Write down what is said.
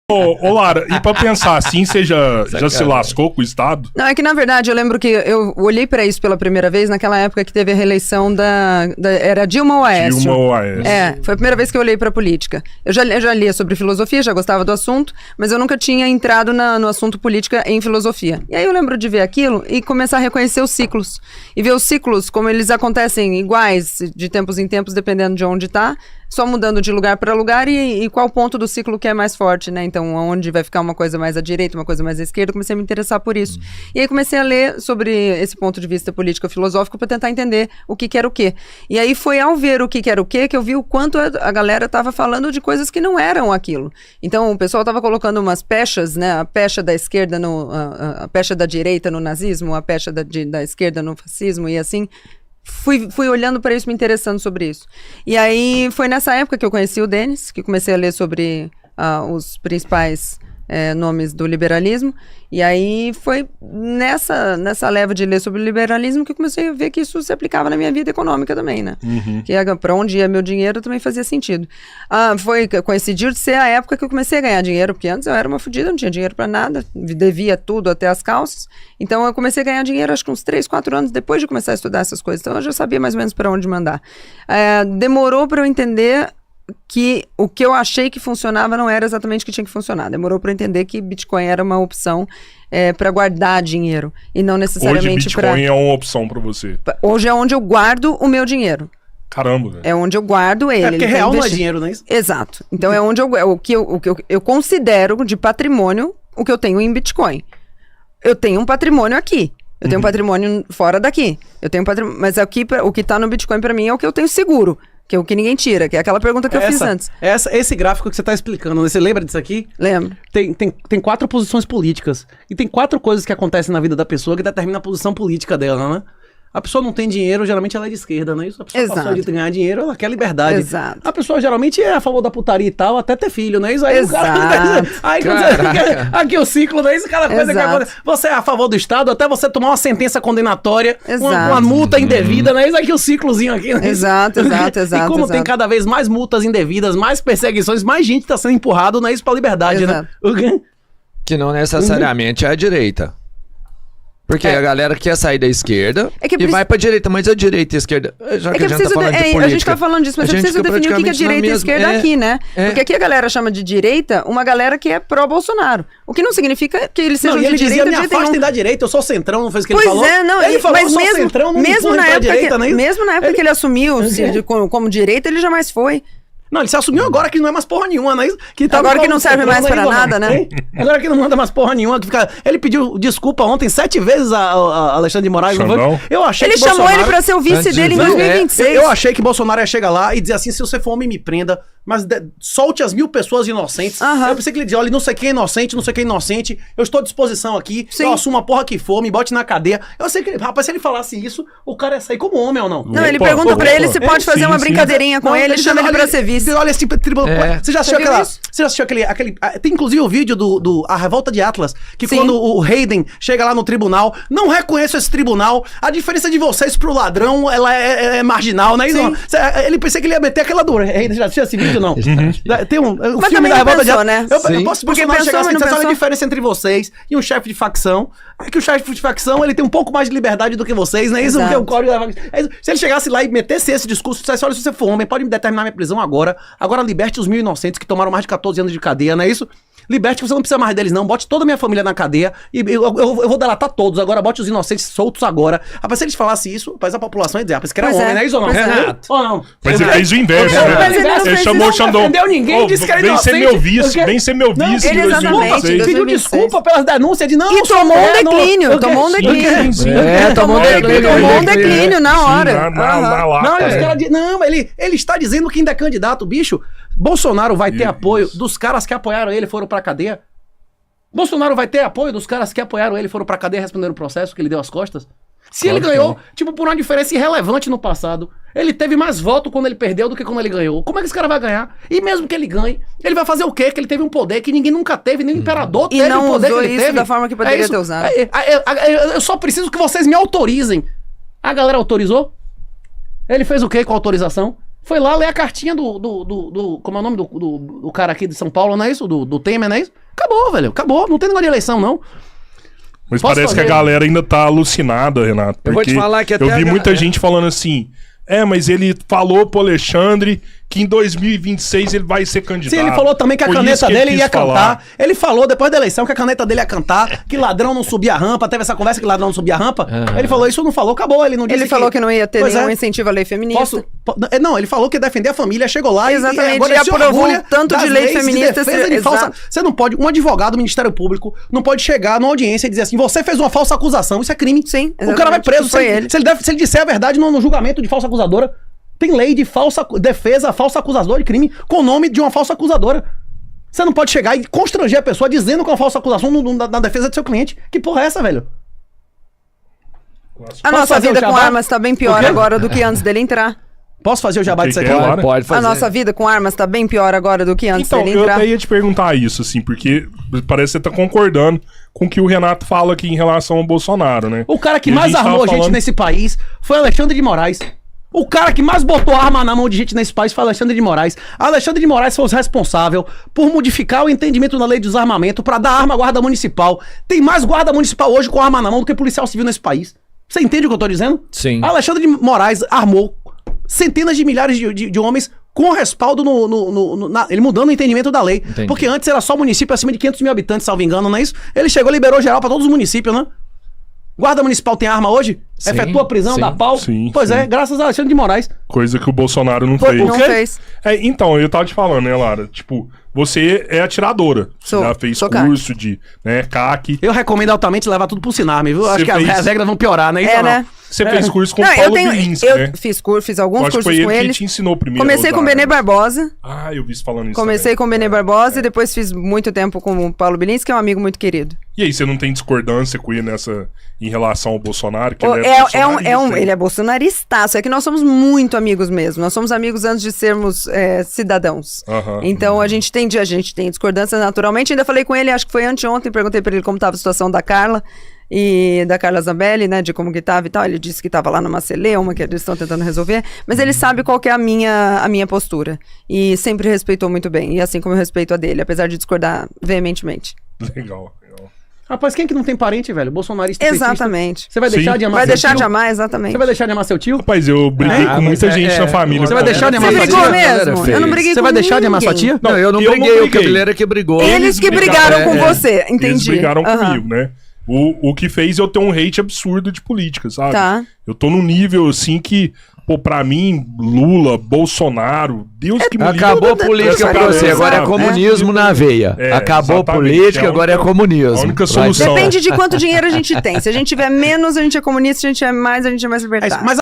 Ô, Lara, e pra pensar assim, você já se lascou com o Estado? Não, é que na verdade eu lembro que eu olhei pra isso pela primeira vez naquela época que teve a reeleição era Dilma ou Aécio? Dilma ou Aécio. Foi a primeira vez que eu olhei pra política. Eu já lia sobre filosofia, já gostava do assunto, mas eu nunca tinha entrado no assunto política em filosofia. E aí eu lembro de ver aquilo e começar a reconhecer os ciclos. E ver os ciclos como eles acontecem iguais, de tempos em tempos, dependendo de onde tá, só mudando de lugar para lugar e qual ponto do ciclo que é mais forte, né? Então, onde vai ficar uma coisa mais à direita, uma coisa mais à esquerda, comecei a me interessar por isso. E aí comecei a ler sobre esse ponto de vista político-filosófico para tentar entender o que era o quê. E aí foi ao ver o que era o quê que eu vi o quanto a galera estava falando de coisas que não eram aquilo. Então, o pessoal estava colocando umas pechas, né? A pecha da esquerda, a pecha da direita no nazismo, a pecha da esquerda no fascismo e assim. Fui olhando para isso, me interessando sobre isso. E aí foi nessa época que eu conheci o Denis, que comecei a ler sobre os principais nomes do liberalismo. E aí foi nessa leva de ler sobre o liberalismo que eu comecei a ver que isso se aplicava na minha vida econômica também, né? Uhum. Que para onde ia meu dinheiro também fazia sentido. Coincidiu de ser a época que eu comecei a ganhar dinheiro, porque antes eu era uma fodida, não tinha dinheiro para nada, devia tudo até as calças. Então eu comecei a ganhar dinheiro acho que uns 3, 4 anos depois de começar a estudar essas coisas. Então eu já sabia mais ou menos para onde mandar. Demorou para eu entender que o que eu achei que funcionava não era exatamente o que tinha que funcionar. Demorou para eu entender que Bitcoin era uma opção para guardar dinheiro e não necessariamente para... Hoje Bitcoin é uma opção para você. Hoje é onde eu guardo o meu dinheiro. Caramba, velho. É onde eu guardo ele. Porque real não é dinheiro, não é isso? Exato. Então é onde o que eu considero de patrimônio o que eu tenho em Bitcoin. Eu tenho um patrimônio aqui. Eu tenho um patrimônio fora daqui. Eu tenho patrimônio, mas aqui, o que está no Bitcoin para mim é o que eu tenho seguro. Que é o que ninguém tira, que é aquela pergunta que eu fiz antes. Esse gráfico que você está explicando, você lembra disso aqui? Lembro. Tem 4 posições políticas. E tem 4 coisas que acontecem na vida da pessoa que determinam a posição política dela, né? A pessoa não tem dinheiro, geralmente ela é de esquerda, não é isso? A pessoa passou de ganhar dinheiro, ela quer liberdade. Exato. A pessoa geralmente é a favor da putaria e tal, até ter filho, não é isso? Aí Exato. O cara... Aí aqui o ciclo, não é isso? Aquela coisa que acontece. Você é a favor do Estado, até você tomar uma sentença condenatória, uma multa indevida, não é isso? Aqui o ciclozinho aqui, não é isso? Exato. E como tem cada vez mais multas indevidas, mais perseguições, mais gente está sendo empurrado, não é isso? Pra liberdade, né? Que não necessariamente é a direita. Porque a galera quer sair da esquerda e vai pra direita, mas a direita e a esquerda... Já que a gente tá falando de política, a gente tá falando disso, mas você precisa definir o que é direita e esquerda aqui, né? Porque aqui a galera chama de direita uma galera que é pró-Bolsonaro. O que não significa que eles sejam de direita. Ele dizia, me afastem da direita, eu sou centrão, não foi isso que ele falou? Pois é, não. Ele falou, mas eu sou centrão, não mesmo na época direita, né? Mesmo na época que ele assumiu como direita, ele jamais foi. Não, ele se assumiu agora que não é mais porra nenhuma, não é isso? Agora que não serve mais pra nada, né? Agora que não manda mais porra nenhuma. Ele pediu desculpa ontem 7 vezes a Alexandre de Moraes. Não foi? Eu achei ele chamou ele pra ser o vice dele em 2026. Eu achei que Bolsonaro ia chegar lá e dizer assim, se você for homem, me prenda, mas solte as 1000 pessoas inocentes. Eu pensei que ele dizia, olha, não sei quem é inocente, não sei quem é inocente, eu estou à disposição aqui, eu assumo a porra que for, me bote na cadeia. Eu sei que, rapaz, se ele falasse isso, o cara ia sair como homem ou não? Não, ele pergunta pra ele se pode fazer uma brincadeirinha com ele chama ele pra ser vice. Olha esse tribunal. Você já assistiu Você já assistiu aquele... Tem inclusive o vídeo A Revolta de Atlas, que quando o Hayden chega lá no tribunal, não reconheço esse tribunal, a diferença de vocês pro ladrão, ela é marginal, né? Ele pensei que ele ia meter aquela do Hayden, já assistiu esse vídeo? Não. Tem o filme da Revolta de Atlas, né? Eu posso chegar assim, olha a diferença entre vocês e um chefe de facção, é que o chefe de facção, ele tem um pouco mais de liberdade do que vocês, não é isso? Porque o código da facção. Se ele chegasse lá e metesse esse discurso, dissesse, olha, se você for homem, pode me determinar minha prisão agora liberte os 1000 inocentes que tomaram mais de 14 anos de cadeia, não é isso? Liberte, você não precisa mais deles não, bote toda a minha família na cadeia e eu vou delatar todos, agora bote os inocentes soltos agora. Rapaz, se eles falassem isso, rapaz, a população ia dizer, rapaz, que era homem, não é isso ou não? Ou não? Mas ele fez o inverso, né? Ele chamou o Xandão. Não defendeu ninguém, disse que era inocente. Vem ser meu vice em 2026. Pediu desculpa pelas denúncias de não... E tomou um declínio, tomou um declínio. Tomou um declínio na hora. Não, ele está dizendo que ainda é candidato, bicho. Bolsonaro vai ter apoio dos caras que apoiaram ele e foram pra cadeia? Bolsonaro vai ter apoio dos caras que apoiaram ele e foram pra cadeia respondendo o processo que ele deu as costas? Se ele ganhou, tipo, por uma diferença irrelevante no passado, ele teve mais voto quando ele perdeu do que quando ele ganhou. Como é que esse cara vai ganhar? E mesmo que ele ganhe, ele vai fazer o quê? Que ele teve um poder que ninguém nunca teve, nem o imperador teve o poder que ele teve. E não usou isso da forma que poderia ter usado. Eu só preciso que vocês me autorizem. A galera autorizou? Ele fez o quê com a autorização? Foi lá ler a cartinha como é o nome do cara aqui de São Paulo, não é isso? Do Temer, não é isso? Acabou, velho. Acabou. Não tem negócio de eleição, não. Mas parece que a galera ainda tá alucinada, Renato. Eu vou te falar que até eu vi muita gente falando assim... mas ele falou pro Alexandre que em 2026 ele vai ser candidato. Sim, ele falou também que a caneta dele ia cantar. Ele falou depois da eleição que a caneta dele ia cantar, que ladrão não subia a rampa. Teve essa conversa que ladrão não subia a rampa. Ele falou isso, não falou, acabou. Ele não disse Ele falou que não ia ter nenhum incentivo à lei feminista. Não, ele falou que ia defender a família, chegou lá exatamente, e agora ele aprovou tanto de lei feminista. De falsa. Você não pode, um advogado do Ministério Público não pode chegar numa audiência e dizer assim, você fez uma falsa acusação, isso é crime. Sim, o cara vai preso se ele disser a verdade no julgamento de falsa acusadora. Tem lei de defesa, falsa acusadora de crime, com o nome de uma falsa acusadora. Você não pode chegar e constranger a pessoa dizendo que é uma falsa acusação na defesa do seu cliente. Que porra é essa, velho? A nossa vida com armas tá bem pior agora do que antes dele entrar. Posso fazer o jabá disso aqui? Pode fazer. A nossa vida com armas tá bem pior agora do que antes dele entrar. Então, eu até ia te perguntar isso, assim, porque parece que você tá concordando com o que o Renato fala aqui em relação ao Bolsonaro, né? O cara que mais armou a gente nesse país foi Alexandre de Moraes. O cara que mais botou arma na mão de gente nesse país foi Alexandre de Moraes. Alexandre de Moraes foi o responsável por modificar o entendimento da lei de desarmamento pra dar arma à guarda municipal. Tem mais guarda municipal hoje com arma na mão do que policial civil nesse país. Você entende o que eu tô dizendo? Sim. Alexandre de Moraes armou centenas de milhares de homens com respaldo ele mudando o entendimento da lei. Entendi. Porque antes era só município acima de 500 mil habitantes, salvo engano, não é isso? Ele chegou e liberou geral pra todos os municípios, né? Guarda municipal tem arma hoje? Sim, efetua a prisão, dá pau? Sim, pois sim. é, graças a Alexandre de Moraes. Coisa que o Bolsonaro não fez. Não fez. Então, eu tava te falando, né, Lara? Tipo, você é atiradora. Sou, já fez sou curso de, né, CAC. Eu recomendo altamente levar tudo pro Sinarme, viu? Você Acho que as regras vão piorar, né? Isso né? Você fez curso com o Não, Paulo Bilinski, eu né? fiz alguns Acho que cursos foi ele com que ele. te ensinou primeiro. Comecei com o Benê Barbosa. Ah, eu vi você falando isso Comecei também. com o Benê Barbosa e depois fiz muito tempo com o Paulo Bilinski, que é um amigo muito querido. E aí, você não tem discordância com ele em relação ao Bolsonaro? Que ele Ele é bolsonaristaço. É que nós somos muito amigos mesmo. Nós somos amigos antes de sermos cidadãos. Então a gente tem discordância naturalmente. Ainda falei com ele, acho que foi anteontem, perguntei pra ele como estava a situação da Carla e da Carla Zambelli, né, de como que tava e tal. Ele disse que tava lá numa celeuma, que eles estão tentando resolver, mas ele sabe qual que é a minha postura e sempre respeitou muito bem, e assim como eu respeito a dele, apesar de discordar veementemente. Legal. Rapaz, quem é que não tem parente, velho? Bolsonarista. Exatamente. Você vai deixar de amar Vai seu deixar tio? de amar, exatamente. Você vai deixar de amar seu tio? Rapaz, eu briguei com muita gente na família. Você vai deixar de amar Você sua brigou tia? mesmo? Eu não briguei Você com vai deixar de amar sua ninguém. tia? Não, eu não briguei, o Cabeleira que brigou. Eles que brigaram com você, entendi. Eles brigaram comigo, né? O que fez eu ter um hate absurdo de política, sabe? Tá. Eu tô num nível assim que, pô, pra mim, Lula, Bolsonaro, Deus que me livre. Acabou a política pra você, agora é comunismo na veia. Acabou a política, agora é comunismo. A única solução. Depende de quanto dinheiro a gente tem. Se a gente tiver menos, a gente é comunista. Se a gente tiver mais, a gente é mais libertário. Mas